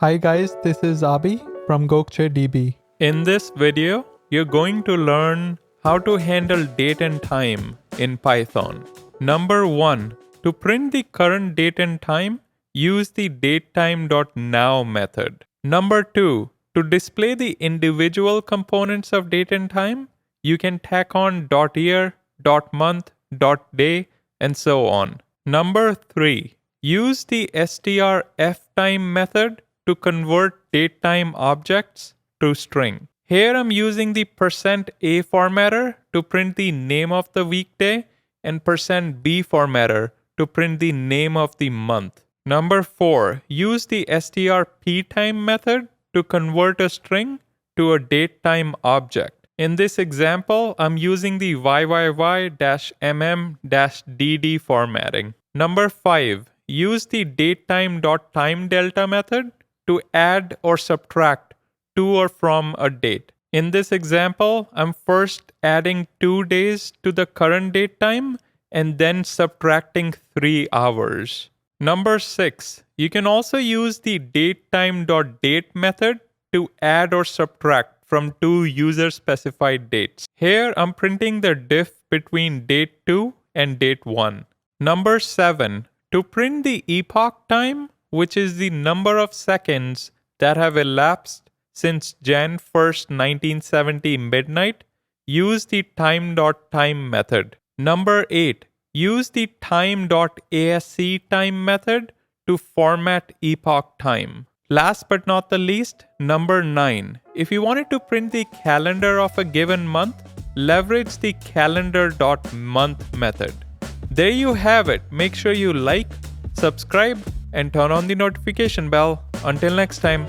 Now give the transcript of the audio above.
Hi guys, this is Abhi from Gokce DB. In this video, you're going to learn how to handle date and time in Python. Number 1. To print the current date and time, use the datetime.now method. Number 2. To display the individual components of date and time, you can tack on .year, .month, .day, and so on. Number 3. Use the strftime method to convert datetime objects to string. Here I'm using the %a formatter to print the name of the weekday and %b formatter to print the name of the month. Number 4. Use the strptime method to convert a string to a datetime object. In this example, I'm using the YYY-MM-DD formatting. Number 5. Use the datetime.timedelta method to add or subtract to or from a date. In this example, I'm first adding 2 days to the current date time and then subtracting 3 hours. Number 6. You can also use the datetime.date method to add or subtract from 2 user-specified dates. Here, I'm printing the diff between date 2 and date 1. Number 7. To print the epoch time, which is the number of seconds that have elapsed since Jan 1st, 1970 midnight, use the time.time method. Number 8. Use the time.ascTime method to format epoch time. Last but not the least, number 9. If you wanted to print the calendar of a given month, leverage the calendar.month method. There you have it. Make sure you like, subscribe, and turn on the notification bell. Until next time.